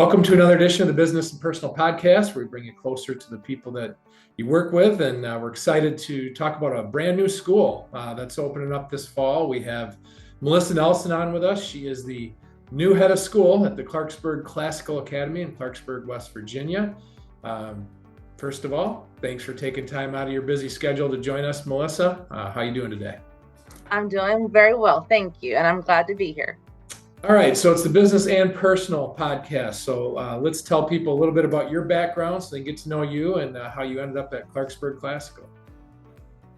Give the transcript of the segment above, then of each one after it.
Welcome to another edition of the Business and Personal Podcast, where we bring you closer to the people that you work with. And we're excited to talk about a brand new school that's opening up this fall. We have Melissa Nelson on with us. She is the new head of school at the Clarksburg Classical Academy in Clarksburg, West Virginia. First of all, thanks for taking time out of your busy schedule to join us, Melissa. How are you doing today? I'm doing very well, thank you, and I'm glad to be here. All right, so it's the Business and Personal Podcast. So let's tell people a little bit about your background so they get to know you and how you ended up at Clarksburg Classical.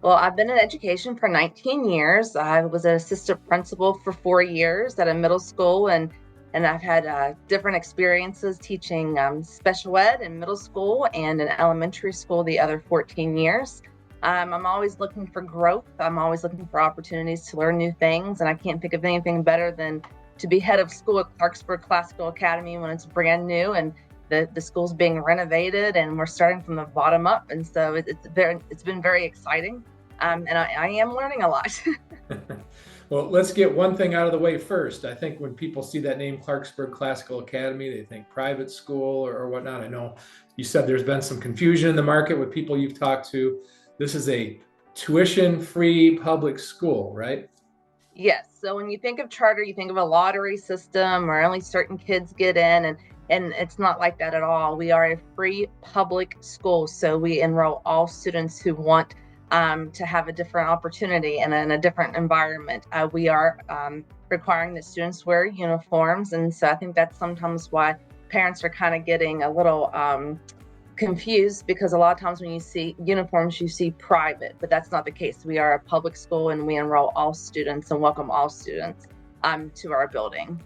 Well, I've been in education for 19 years. I was an assistant principal for 4 years at a middle school, and I've had different experiences teaching special ed in middle school and in elementary school the other 14 years. I'm always looking for growth. I'm always looking for opportunities to learn new things, and I can't think of anything better than to be head of school at Clarksburg Classical Academy when it's brand new and the school's being renovated and we're starting from the bottom up. And so it's been very exciting. And I am learning a lot. Well, let's get one thing out of the way first. I think when people see that name, Clarksburg Classical Academy, they think private school or whatnot. I know you said there's been some confusion in the market with people you've talked to. This is a tuition-free public school, right? Yes. So when you think of charter, you think of a lottery system or only certain kids get in, and it's not like that at all. We are a free public school. So we enroll all students who want to have a different opportunity and in a different environment. We are requiring that students wear uniforms. And so I think that's sometimes why parents are kind of getting a little confused, because a lot of times when you see uniforms, you see private, but that's not the case. We are a public school and we enroll all students and welcome all students to our building.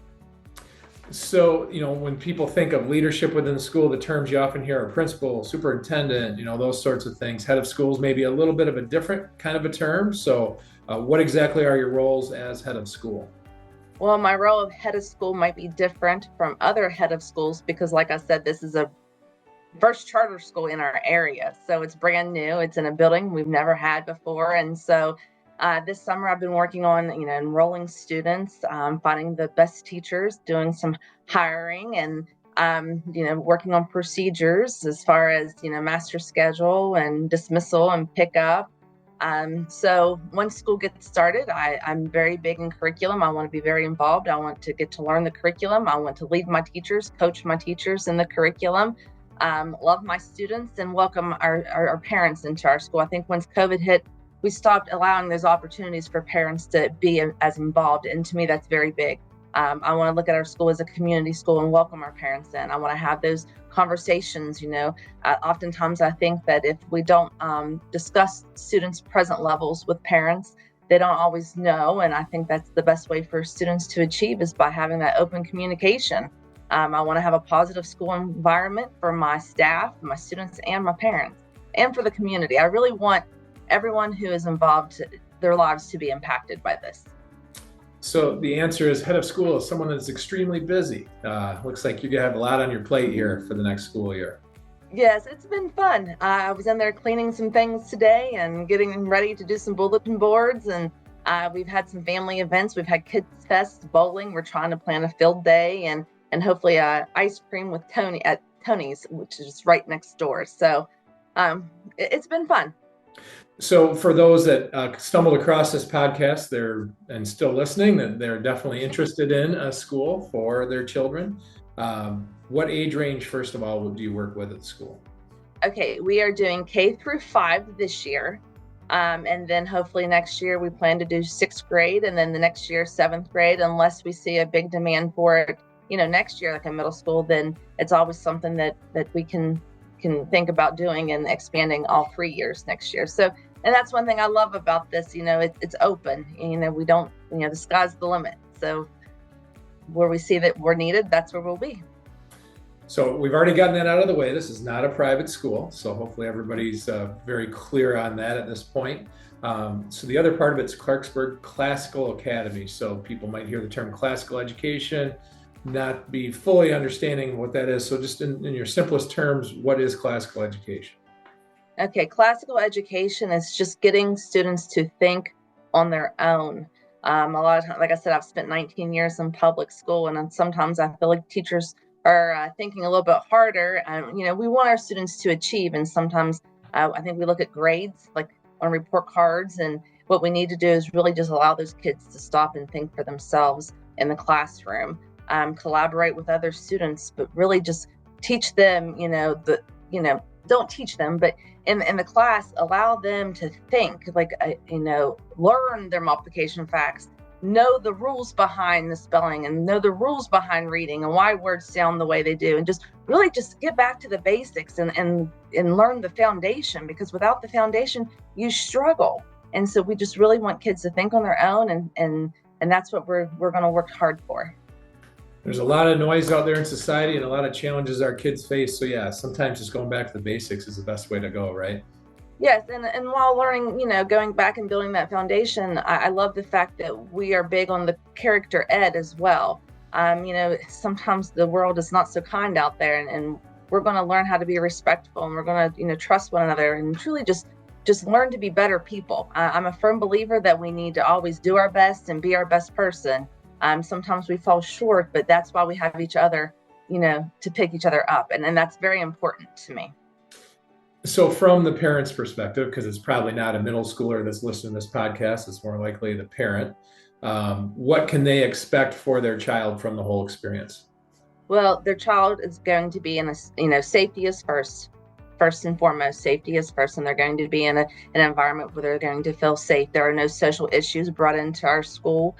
So, when people think of leadership within the school, the terms you often hear are principal, superintendent, those sorts of things. Head of schools may be a little bit of a different kind of a term. So what exactly are your roles as head of school? Well, my role of head of school might be different from other head of schools because, like I said, this is a first charter school in our area. So it's brand new. It's in a building we've never had before. And so this summer I've been working on, enrolling students, finding the best teachers, doing some hiring and, working on procedures as far as, master schedule and dismissal and pickup. So once school gets started, I'm very big in curriculum. I want to be very involved. I want to get to learn the curriculum. I want to lead my teachers, coach my teachers in the curriculum. Love my students and welcome our parents into our school. I think once COVID hit, we stopped allowing those opportunities for parents to be as involved. And to me, that's very big. I want to look at our school as a community school and welcome our parents in. I want to have those conversations. Oftentimes I think that if we don't discuss students' present levels with parents, they don't always know. And I think that's the best way for students to achieve is by having that open communication. I want to have a positive school environment for my staff, my students, and my parents, and for the community. I really want everyone who is involved, their lives to be impacted by this. So the answer is head of school is someone that's extremely busy. Looks like you're going to have a lot on your plate here for the next school year. Yes, it's been fun. I was in there cleaning some things today and getting ready to do some bulletin boards. And we've had some family events. We've had Kids Fest, bowling. We're trying to plan a field day and hopefully ice cream with Tony at Tony's, which is right next door. So it's been fun. So for those that stumbled across this podcast, and still listening, that they're definitely interested in a school for their children. What age range, first of all, do you work with at the school? Okay, we are doing K through 5 this year. And then hopefully next year we plan to do 6th grade and then the next year 7th grade, unless we see a big demand for it. Next year, like a middle school, then it's always something that we can think about doing and expanding all 3 years next year. So, and that's one thing I love about this, it's open, we don't, the sky's the limit. So where we see that we're needed, that's where we'll be. So we've already gotten that out of the way. This is not a private school. So hopefully everybody's very clear on that at this point. So the other part of it's Clarksburg Classical Academy. So people might hear the term classical education, not be fully understanding what that is. So just in your simplest terms, what is classical education? Okay, classical education is just getting students to think on their own. A lot of times, like I said, I've spent 19 years in public school, and sometimes I feel like teachers are thinking a little bit harder, we want our students to achieve. And sometimes I think we look at grades like on report cards, and what we need to do is really just allow those kids to stop and think for themselves in the classroom, collaborate with other students, but really just teach them, don't teach them, but in the class, allow them to think, learn their multiplication facts, know the rules behind the spelling, and know the rules behind reading and why words sound the way they do, and just really just get back to the basics and learn the foundation, because without the foundation, you struggle. And so we just really want kids to think on their own, and that's what we're going to work hard for. There's a lot of noise out there in society and a lot of challenges our kids face. So yeah, sometimes just going back to the basics is the best way to go, right? Yes, and while learning, going back and building that foundation, I love the fact that we are big on the character ed as well. Sometimes the world is not so kind out there, and we're going to learn how to be respectful, and we're going to, trust one another, and truly just learn to be better people. I'm a firm believer that we need to always do our best and be our best person. Sometimes we fall short, but that's why we have each other, to pick each other up. And that's very important to me. So from the parent's perspective, because it's probably not a middle schooler that's listening to this podcast, it's more likely the parent, what can they expect for their child from the whole experience? Well, their child is going to be in safety is first. First and foremost, safety is first, and they're going to be in an environment where they're going to feel safe. There are no social issues brought into our school.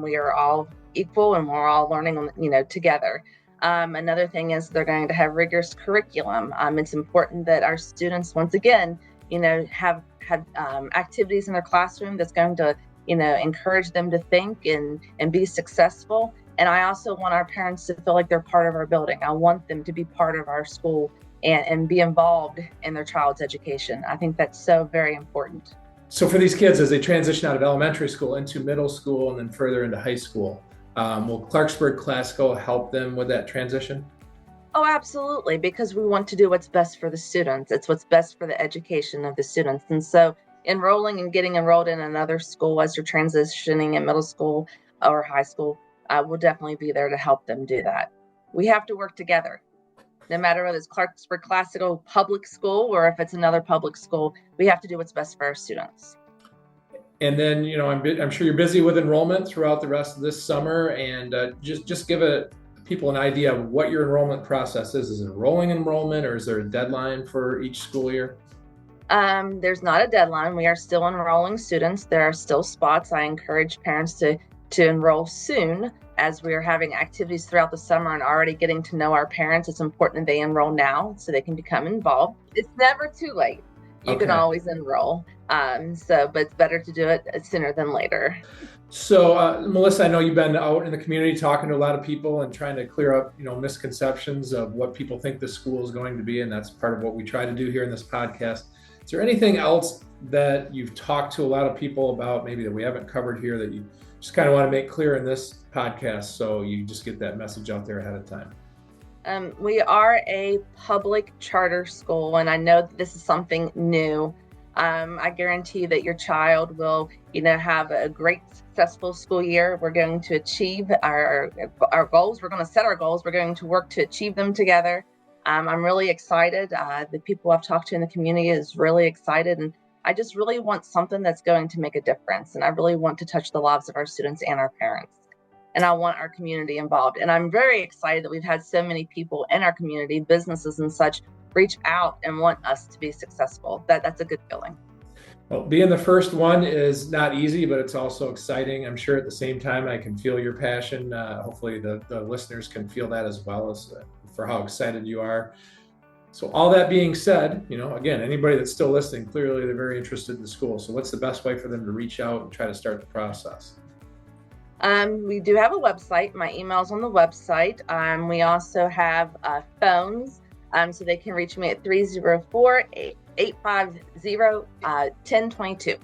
We are all equal, and we're all learning, together. Another thing is they're going to have rigorous curriculum. It's important that our students, once again, have activities in their classroom that's going to, encourage them to think and be successful. And I also want our parents to feel like they're part of our building. I want them to be part of our school and be involved in their child's education. I think that's so very important. So for these kids, as they transition out of elementary school into middle school and then further into high school, will Clarksburg Classical help them with that transition? Oh, absolutely, because we want to do what's best for the students. It's what's best for the education of the students. And so enrolling and getting enrolled in another school as you're transitioning in middle school or high school will definitely be there to help them do that. We have to work together. No matter whether it's Clarksburg Classical Public School or if it's another public school, we have to do what's best for our students. And then, I'm sure you're busy with enrollment throughout the rest of this summer, and just give people an idea of what your enrollment process is. Is it a rolling enrollment, or is there a deadline for each school year? There's not a deadline. We are still enrolling students. There are still spots. I encourage parents to enroll soon, as we are having activities throughout the summer and already getting to know our parents. It's important that they enroll now so they can become involved. It's never too late. You can always enroll. But it's better to do it sooner than later. So, Melissa, I know you've been out in the community talking to a lot of people and trying to clear up, misconceptions of what people think the school is going to be. And that's part of what we try to do here in this podcast. Is there anything else that you've talked to a lot of people about, maybe that we haven't covered here, that you just kind of want to make clear in this podcast so you just get that message out there ahead of time? We are a public charter school, and I know that this is something new. I guarantee that your child will, have a great, successful school year. We're going to achieve our goals. We're going to set our goals. We're going to work to achieve them together. I'm really excited. The people I've talked to in the community is really excited, and I just really want something that's going to make a difference. And I really want to touch the lives of our students and our parents. And I want our community involved. And I'm very excited that we've had so many people in our community, businesses and such, reach out and want us to be successful. That's a good feeling. Well, being the first one is not easy, but it's also exciting. I'm sure at the same time, I can feel your passion. Hopefully the listeners can feel that as well, as for how excited you are. So all that being said, again, anybody that's still listening, clearly they're very interested in the school. So what's the best way for them to reach out and try to start the process? We do have a website. My email's on the website. We also have phones, so they can reach me at 304-850-1022.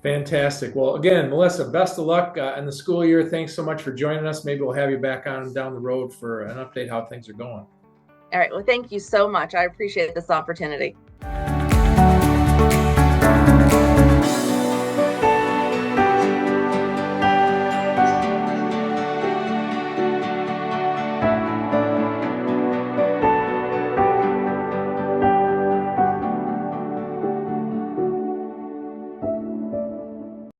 Fantastic. Well, again, Melissa, best of luck in the school year. Thanks so much for joining us. Maybe we'll have you back on down the road for an update how things are going. All right. Well, thank you so much. I appreciate this opportunity.